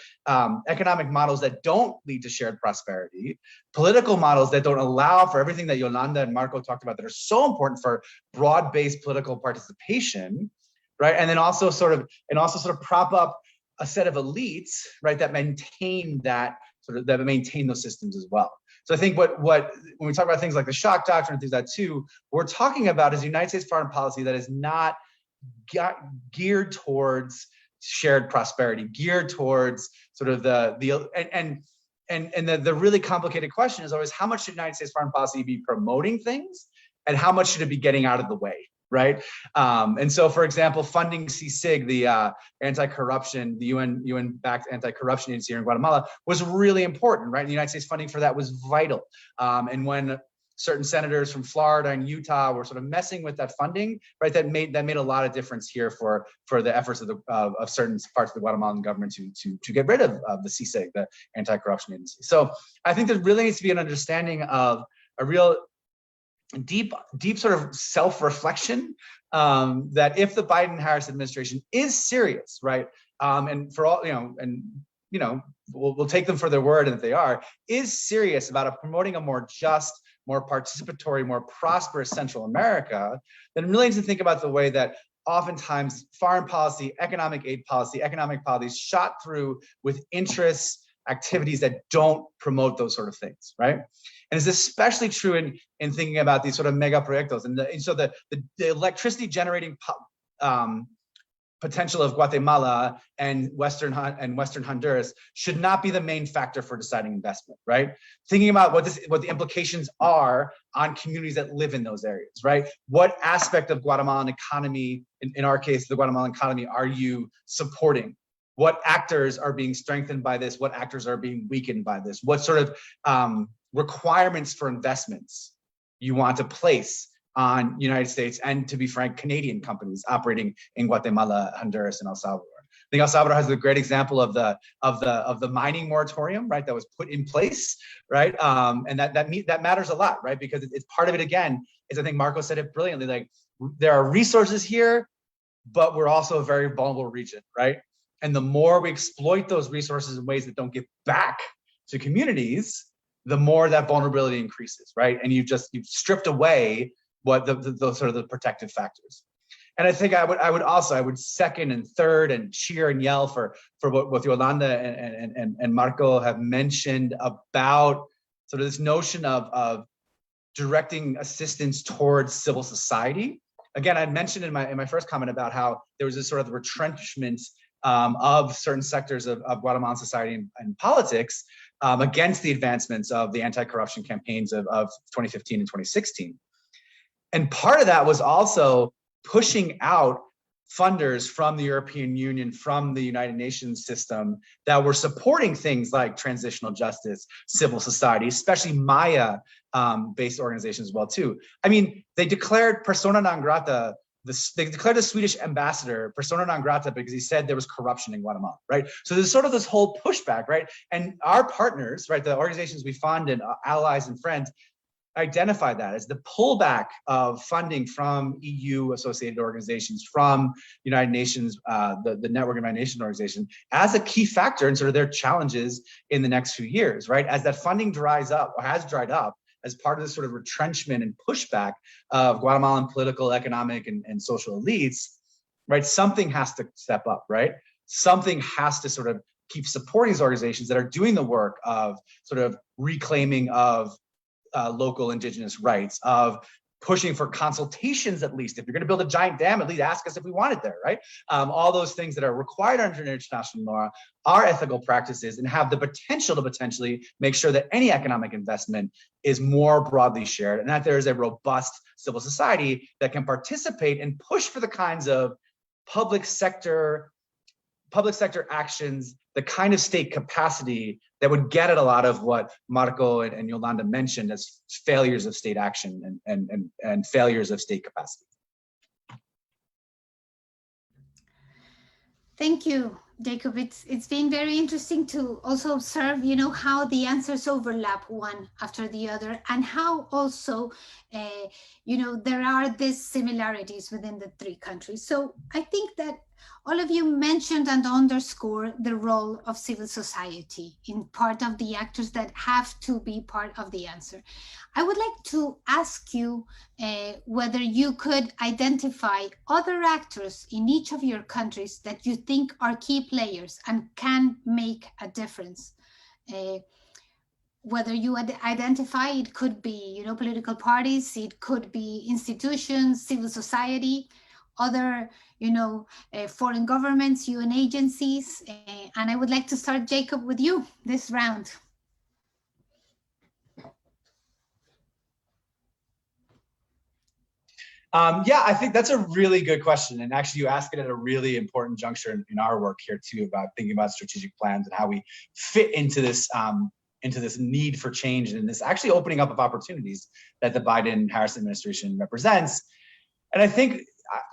[SPEAKER 3] economic models that don't lead to shared prosperity, political models that don't allow for everything that Yolanda and Marco talked about that are so important for broad-based political participation, right? And then also sort of prop up a set of elites, right, that maintain those systems as well. So I think when we talk about things like the shock doctrine and things like that too, what we're talking about is the United States foreign policy that is not geared towards shared prosperity, geared towards sort of the really complicated question is always how much should United States foreign policy be promoting things and how much should it be getting out of the way, right? And so, for example, funding CSIG, the anti-corruption, the UN-backed anti-corruption agency here in Guatemala, was really important, right? The United States funding for that was vital. And when certain senators from Florida and Utah were sort of messing with that funding, right? That made a lot of difference here for the efforts of certain parts of the Guatemalan government to get rid of the CSIG, the anti-corruption agency. So I think there really needs to be an understanding of a real deep sort of self-reflection that if the Biden-Harris administration is serious, right? And for all, we'll take them for their word, and if they is serious about promoting a more just, more participatory, more prosperous Central America, then really needs to think about the way that oftentimes foreign policy, economic aid policy, economic policies shot through with interests, activities that don't promote those sort of things, right? And it's especially true in thinking about these sort of mega proyectos. And so the electricity generating potential of Guatemala and Western Honduras should not be the main factor for deciding investment, right? Thinking about what the implications are on communities that live in those areas, right? What aspect of Guatemalan economy, in our case, the Guatemalan economy, are you supporting? What actors are being strengthened by this? What actors are being weakened by this? What sort of requirements for investments you want to place on United States and, to be frank, Canadian companies operating in Guatemala, Honduras, and El Salvador? I think El Salvador has a great example of the mining moratorium, right, that was put in place, right, and that matters a lot, right, because it's part of it. Again, is I think Marco said it brilliantly. Like, there are resources here, but we're also a very vulnerable region, right? And the more we exploit those resources in ways that don't give back to communities, the more that vulnerability increases, right? And you've stripped away what the sort of the protective factors. And I think I would second and third and cheer and yell for what Yolanda and Marco have mentioned about sort of this notion of directing assistance towards civil society. Again, I mentioned in my first comment about how there was this sort of retrenchment of certain sectors of Guatemalan society and politics against the advancements of the anti-corruption campaigns of 2015 and 2016. And part of that was also pushing out funders from the European Union, from the United Nations system that were supporting things like transitional justice, civil society, especially Maya-based organizations as well too. I mean, they declared persona non grata. They declared the Swedish ambassador persona non grata because he said there was corruption in Guatemala, right? So there's sort of this whole pushback, right? And our partners, right, the organizations we fund and allies and friends, identify that as the pullback of funding from EU associated organizations, from United Nations, the Network of United Nations organization, as a key factor in sort of their challenges in the next few years, right? As that funding dries up or has dried up as part of this sort of retrenchment and pushback of Guatemalan political, economic, and social elites, right? Something has to step up, right? Something has to sort of keep supporting these organizations that are doing the work of sort of reclaiming of local indigenous rights, of pushing for consultations, at least. If you're going to build a giant dam, at least ask us if we want it there, right? All those things that are required under international law are ethical practices and have the potential to potentially make sure that any economic investment is more broadly shared and that there is a robust civil society that can participate and push for the kinds of public sector actions, the kind of state capacity that would get at a lot of what Marco and Yolanda mentioned as failures of state action and failures of state capacity.
[SPEAKER 1] Thank you, Jacob. It's been very interesting to also observe, you know, how the answers overlap one after the other, and how also, you know, there are these similarities within the three countries. So I think that all of you mentioned and underscore the role of civil society in part of the actors that have to be part of the answer. I would like to ask you whether you could identify other actors in each of your countries that you think are key players and can make a difference. Whether you identify, it could be, you know, political parties, it could be institutions, civil society, other, you know, foreign governments, UN agencies. And I would like to start, Jacob, with you this round.
[SPEAKER 3] Yeah, I think that's a really good question. And actually you ask it at a really important juncture in our work here too, about thinking about strategic plans and how we fit into this need for change and this actually opening up of opportunities that the Biden-Harris administration represents. And I think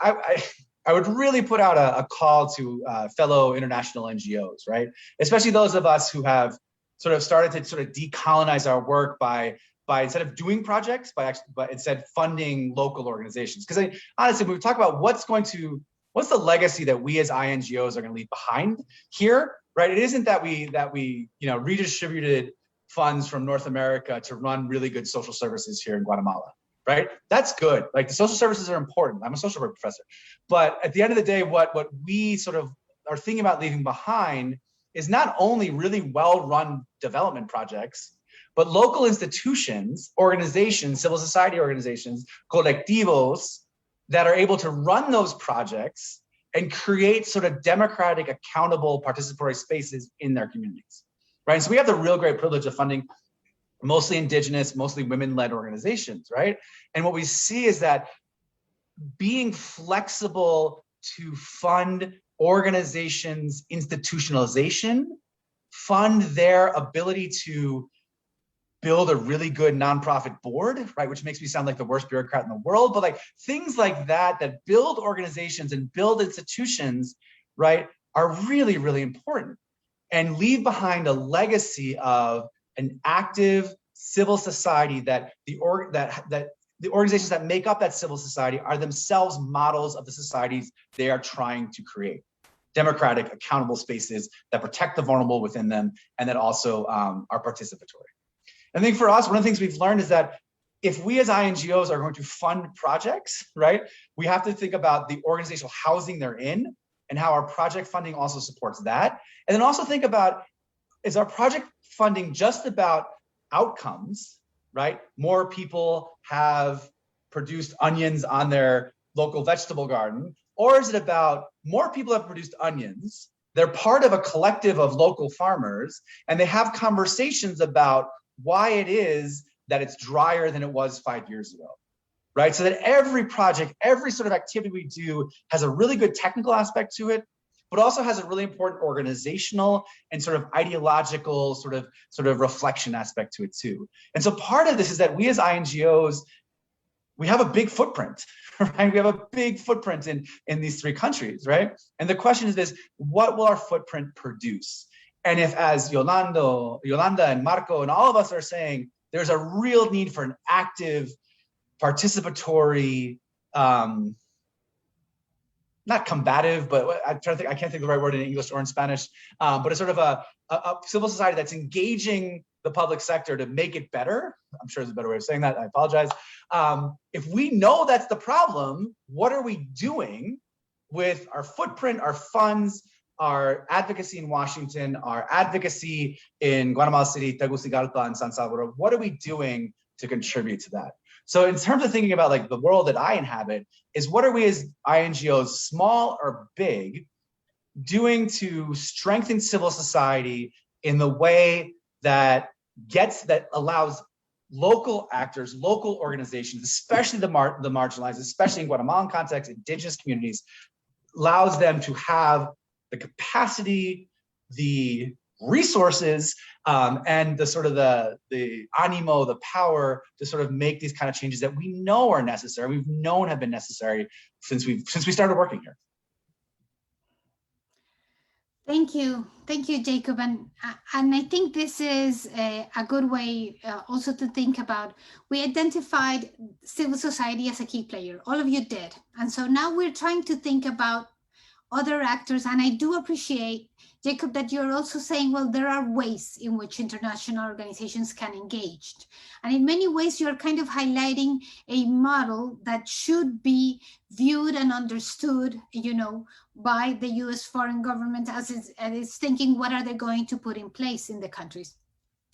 [SPEAKER 3] I would really put out a call to fellow international NGOs, right? Especially those of us who have sort of started to sort of decolonize our work by instead of doing projects, but instead funding local organizations. Because honestly, when we talk about what's the legacy that we as INGOs are going to leave behind here, right? It isn't that we you know, redistributed funds from North America to run really good social services here in Guatemala. Right? That's good. Like, the social services are important. I'm a social work professor. But at the end of the day, what we sort of are thinking about leaving behind is not only really well-run development projects, but local institutions, organizations, civil society organizations, colectivos, that are able to run those projects and create sort of democratic, accountable, participatory spaces in their communities. Right? So we have the real great privilege of funding mostly indigenous, mostly women-led organizations, right? And what we see is that being flexible to fund organizations' institutionalization, fund their ability to build a really good nonprofit board, right? Which makes me sound like the worst bureaucrat in the world, but like things like that build organizations and build institutions, right, are really, really important, and leave behind a legacy of an active civil society that the organizations that make up that civil society are themselves models of the societies they are trying to create. Democratic, accountable spaces that protect the vulnerable within them and that also are participatory. I think for us, one of the things we've learned is that if we as INGOs are going to fund projects, right, we have to think about the organizational housing they're in and how our project funding also supports that. And then also think about, is our project funding just about outcomes, right? More people have produced onions on their local vegetable garden, or is it about more people have produced onions, they're part of a collective of local farmers, and they have conversations about why it is that it's drier than it was 5 years ago, right? So that every project, every sort of activity we do has a really good technical aspect to it, but also has a really important organizational and sort of ideological sort of reflection aspect to it too. And so part of this is that we as INGOs, we have a big footprint, right? We have a big footprint in these three countries, right? And the question is this, what will our footprint produce? And if, as Yolanda and Marco and all of us are saying, there's a real need for an active, participatory, not combative, but I'm trying to think, I can't think of the right word in English or in Spanish, but it's sort of a civil society that's engaging the public sector to make it better. I'm sure there's a better way of saying that, I apologize. If we know that's the problem, what are we doing with our footprint, our funds, our advocacy in Washington, our advocacy in Guatemala City, Tegucigalpa, and San Salvador? What are we doing to contribute to that? So in terms of thinking about like the world that I inhabit, is what are we as INGOs, small or big, doing to strengthen civil society in the way that allows local actors, local organizations, especially the marginalized, especially in Guatemalan context, indigenous communities, allows them to have the capacity, the resources, and the sort of the animo, the power to sort of make these kind of changes that we know are necessary, we've known have been necessary since we started working here.
[SPEAKER 1] Thank you, Jacob, and I think this is a good way also to think about. We identified civil society as a key player. All of you did, and so now we're trying to think about other actors. And I do appreciate, Jacob, that you're also saying, well, there are ways in which international organizations can engage. And in many ways, you're kind of highlighting a model that should be viewed and understood, you know, by the US foreign government as it's thinking, what are they going to put in place in the countries?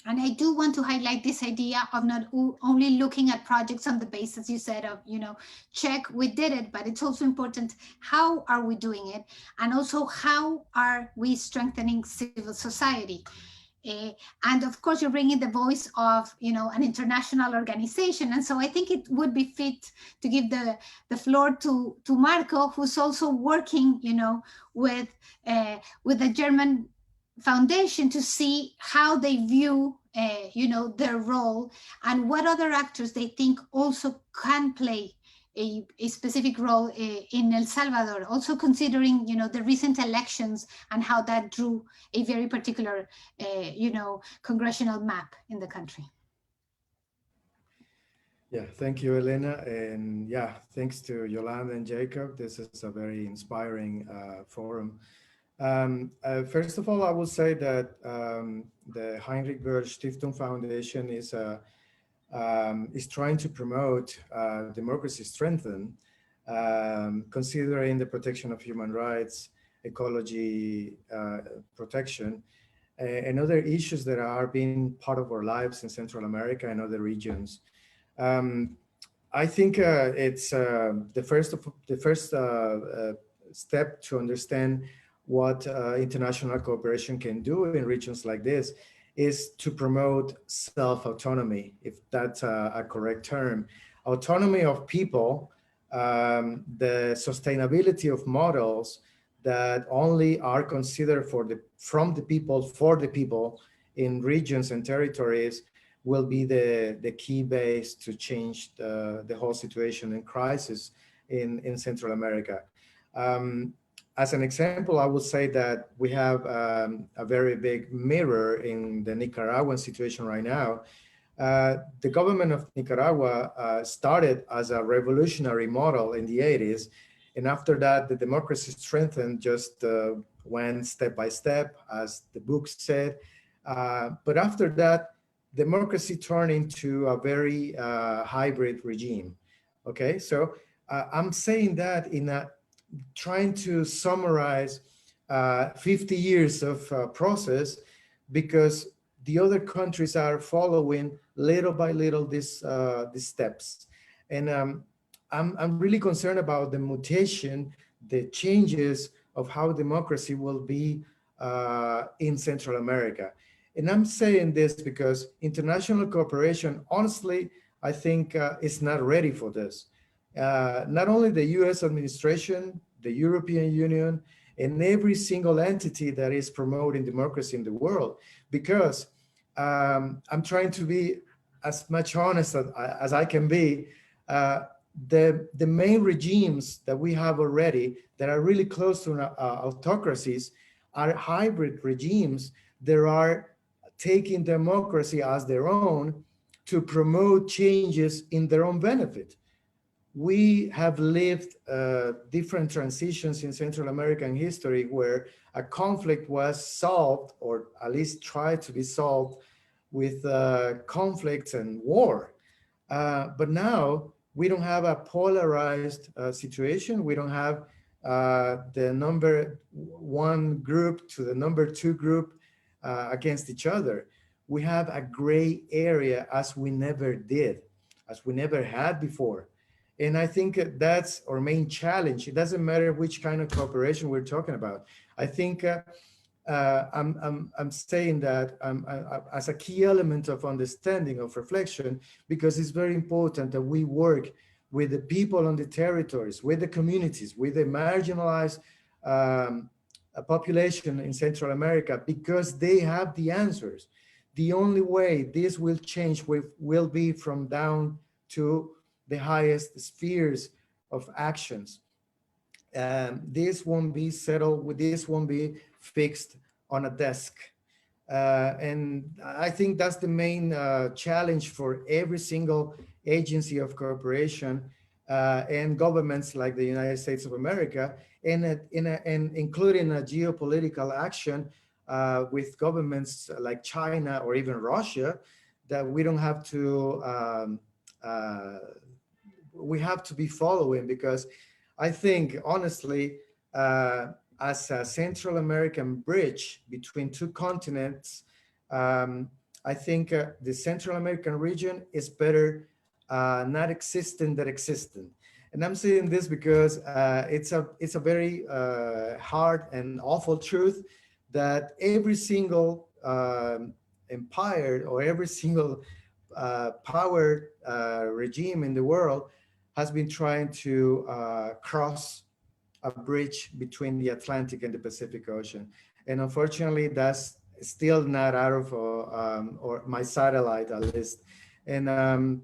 [SPEAKER 1] And I do want to highlight this idea of not only looking at projects on the basis, as you said, of, you know, check, we did it, but it's also important, how are we doing it? And also, how are we strengthening civil society? And of course, you're bringing the voice of, you know, an international organization. And so I think it would be fit to give the floor to Marco, who's also working, you know, with the German Foundation to see how they view, you know, their role and what other actors they think also can play a specific role in El Salvador, also considering, you know, the recent elections and how that drew a very particular, you know, congressional map in the country.
[SPEAKER 2] Yeah, thank you, Elena. And yeah, thanks to Yolanda and Jacob. This is a very inspiring forum. First of all, I will say that the Heinrich Böll Stiftung Foundation is trying to promote democracy strengthen, considering the protection of human rights, ecology protection, and other issues that are being part of our lives in Central America and other regions. I think it's the first step to understand what international cooperation can do in regions like this is to promote self-autonomy, if that's a correct term. Autonomy of people, the sustainability of models that only are considered from the people, for the people in regions and territories will be the key base to change the whole situation and crisis in Central America. As an example, I would say that we have a very big mirror in the Nicaraguan situation right now. The government of Nicaragua started as a revolutionary model in the 80s. And after that, the democracy strengthened, just went step by step, as the book said. But after that, democracy turned into a very hybrid regime. Okay, so I'm saying that in a trying to summarize 50 years of process, because the other countries are following little by little these steps. And I'm really concerned about the mutation, the changes of how democracy will be in Central America. And I'm saying this because international cooperation, honestly, I think is not ready for this. Not only the US administration, the European Union, and every single entity that is promoting democracy in the world, because I'm trying to be as much honest as I can be. The main regimes that we have already that are really close to autocracies are hybrid regimes that are taking democracy as their own to promote changes in their own benefit. We have lived different transitions in Central American history where a conflict was solved, or at least tried to be solved, with conflicts and war. But now we don't have a polarized situation. We don't have the number one group to the number two group against each other. We have a gray area as we never did, as we never had before. And I think that's our main challenge. It doesn't matter which kind of cooperation we're talking about. I think I'm saying that as a key element of understanding, of reflection, because it's very important that we work with the people on the territories, with the communities, with the marginalized population in Central America, because they have the answers. The only way this will change will be from down to the highest spheres of actions. This won't be settled, this won't be fixed on a desk. And I think that's the main challenge for every single agency of cooperation and governments like the United States of America, and including a geopolitical action with governments like China or even Russia, that we don't have to, we have to be following, because I think, honestly, as a Central American bridge between two continents, I think the Central American region is better not existing than existing. And I'm saying this because it's a very hard and awful truth that every single empire or every single power regime in the world has been trying to cross a bridge between the Atlantic and the Pacific Ocean. And unfortunately, that's still not out of or my satellite at least. And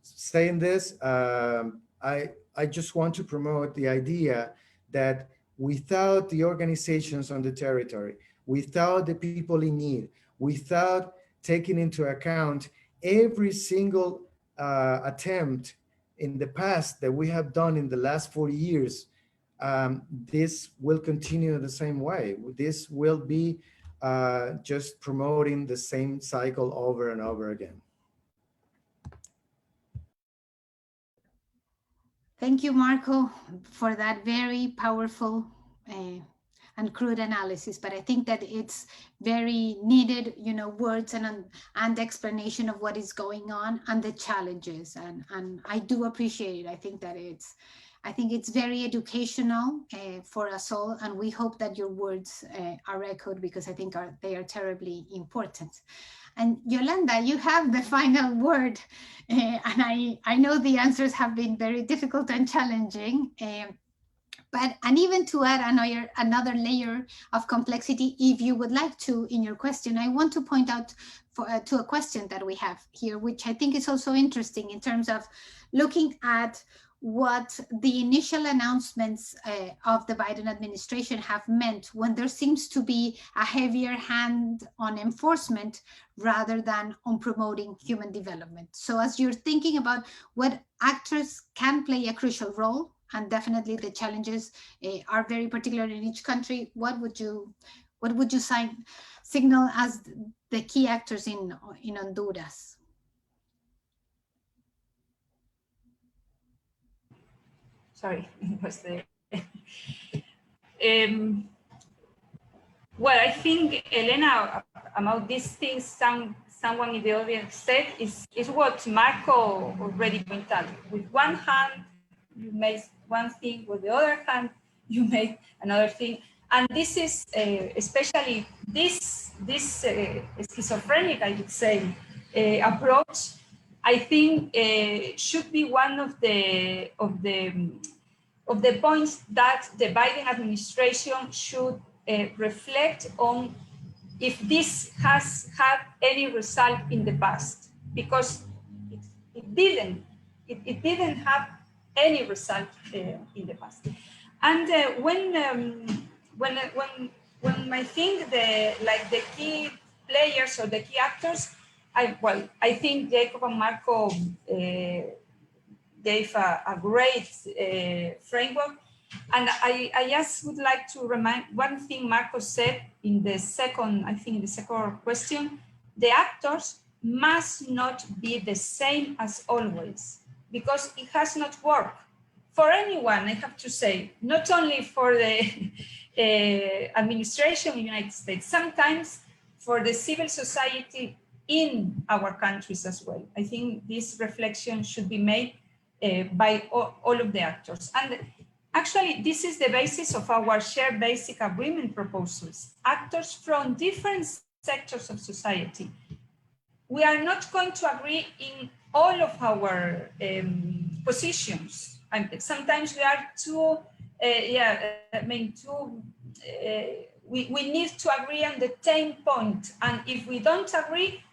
[SPEAKER 2] saying this, I just want to promote the idea that without the organizations on the territory, without the people in need, without taking into account every single attempt in the past that we have done in the last 40 years, this will continue the same way. This will be just promoting the same cycle over and over again.
[SPEAKER 1] Thank you, Marco, for that very powerful and crude analysis. But I think that it's very needed, words and explanation of what is going on and the challenges. And I do appreciate it. I think it's very educational for us all, and we hope that your words are echoed, because I think they are terribly important. And Yolanda, you have the final word, and I know the answers have been very difficult and challenging, and even to add another layer of complexity, if you would like to, in your question, I want to point out to a question that we have here, which I think is also interesting in terms of looking at what the initial announcements of the Biden administration have meant when there seems to be a heavier hand on enforcement rather than on promoting human development. So as you're thinking about what actors can play a crucial role, and definitely the challenges are very particular in each country, what would you What would you signal as the key actors in Honduras?
[SPEAKER 4] Sorry, was the well, I think, Elena, about these things, someone in the audience said is what Marco already pointed out. With one hand, you make one thing, with the other hand, you make another thing. And this is especially this schizophrenic, I would say, approach, I think should be one of the points that the Biden administration should reflect on, if this has had any result in the past, because it didn't have any result in the past. And when I think the key players or the key actors, I think Jacob and Marco gave a great framework. And I just would like to remind one thing Marco said in the second question: the actors must not be the same as always, because it has not worked for anyone, I have to say, not only for the administration in the United States, sometimes for the civil society in our countries as well. I think this reflection should be made by all of the actors. And actually, this is the basis of our shared basic agreement proposals. Actors from different sectors of society. We are not going to agree in all of our positions. And sometimes we are too, we need to agree on the same point. And if we don't agree,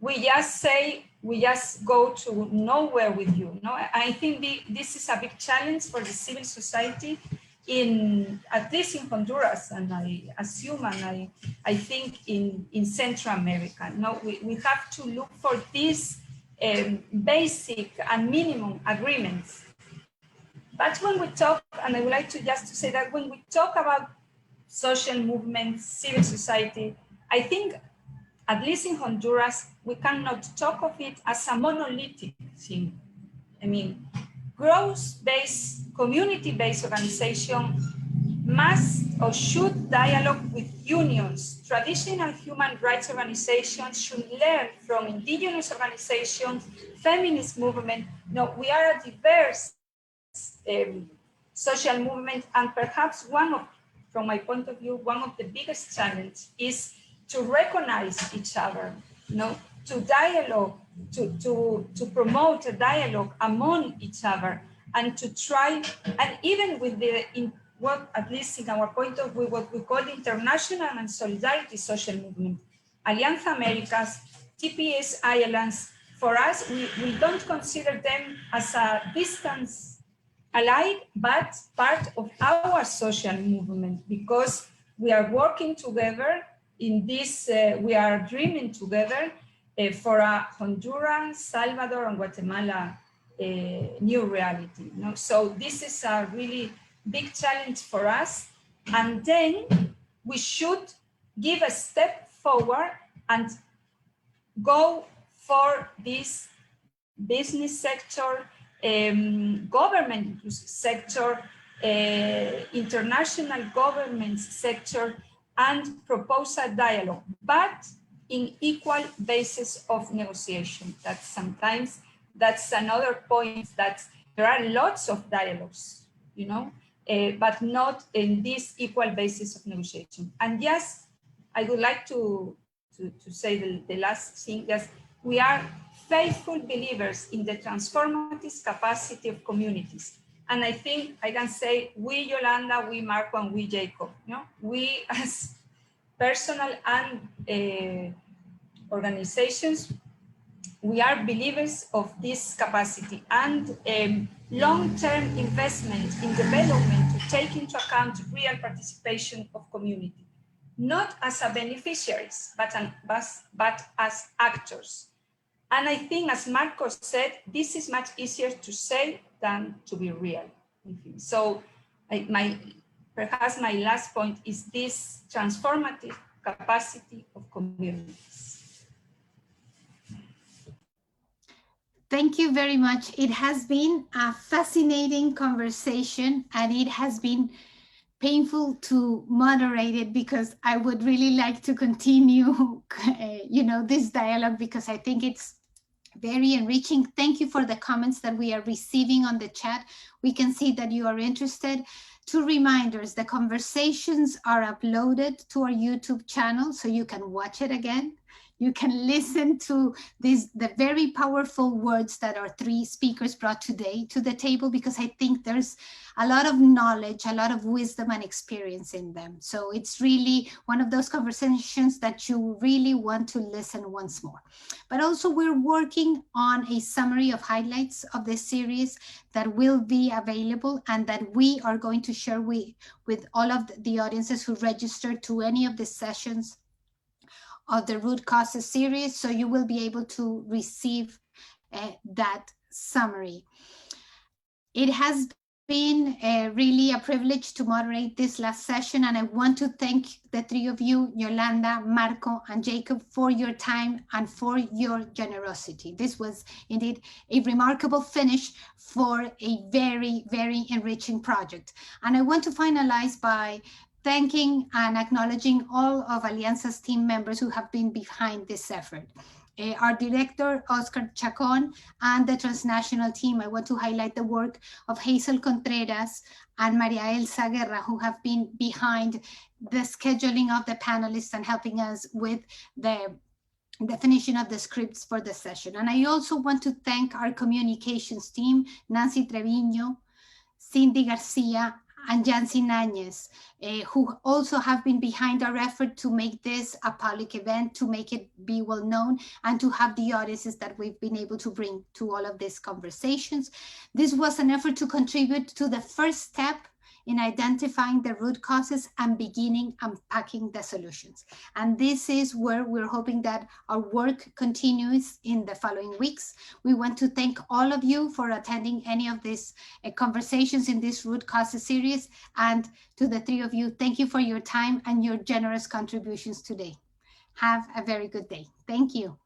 [SPEAKER 4] we just say, we just go to nowhere with you. No, I think this is a big challenge for the civil society at least in Honduras, and I assume, and I think in Central America. No, we have to look for these basic and minimum agreements. But when we talk, and I would like to say that when we talk about social movements, civil society, I think, at least in Honduras, we cannot talk of it as a monolithic thing. I mean, growth-based, community-based organization must or should dialogue with unions. Traditional human rights organizations should learn from indigenous organizations, feminist movement. No, we are a diverse social movement, and perhaps from my point of view, one of the biggest challenges is to recognize each other, to dialogue, to promote a dialogue among each other, and to try, and even with at least in our point of view, what we call international and solidarity social movement, Alianza Americas, TPS Islands, for us, we don't consider them as a distance ally, but part of our social movement, because we are working together in this, we are dreaming together for a Honduran, Salvador, and Guatemala new reality. So this is a really big challenge for us. And then we should give a step forward and go for this business sector, government sector, international government sector, and propose a dialogue, but in equal basis of negotiation. That's another point, that there are lots of dialogues, but not in this equal basis of negotiation. And yes, I would like to say the last thing, yes, we are faithful believers in the transformative capacity of communities. And I think I can say, we Yolanda, we Marco, and we Jacob, we as personal and organizations, we are believers of this capacity, and long-term investment in development to take into account real participation of community, not as a beneficiaries, but as actors. And I think, as Marco said, this is much easier to say than to be real. So perhaps my last point is this transformative capacity of communities.
[SPEAKER 1] Thank you very much. It has been a fascinating conversation, and it has been painful to moderate it because I would really like to continue, this dialogue, because I think it's very enriching. Thank you for the comments that we are receiving on the chat. We can see that you are interested. 2 reminders: the conversations are uploaded to our YouTube channel, so you can watch it again. You can listen to the very powerful words that our 3 speakers brought today to the table, because I think there's a lot of knowledge, a lot of wisdom and experience in them. So it's really one of those conversations that you really want to listen once more. But also, we're working on a summary of highlights of this series that will be available and that we are going to share with all of the audiences who registered to any of the sessions of the Root Causes series. So you will be able to receive that summary. It has been really a privilege to moderate this last session, and I want to thank the 3 of you, Yolanda, Marco, and Jacob, for your time and for your generosity. This was indeed a remarkable finish for a very, very enriching project. And I want to finalize by thanking and acknowledging all of Alianza's team members who have been behind this effort. Our director, Oscar Chacon, and the transnational team. I want to highlight the work of Hazel Contreras and Maria Elsa Guerra, who have been behind the scheduling of the panelists and helping us with the definition of the scripts for the session. And I also want to thank our communications team, Nancy Treviño, Cindy Garcia, and Jancy Nanez, who also have been behind our effort to make this a public event, to make it be well known, and to have the audiences that we've been able to bring to all of these conversations. This was an effort to contribute to the first step in identifying the root causes and beginning unpacking the solutions. And this is where we're hoping that our work continues in the following weeks. We want to thank all of you for attending any of these conversations in this root causes series. And to the 3 of you, thank you for your time and your generous contributions today. Have a very good day. Thank you.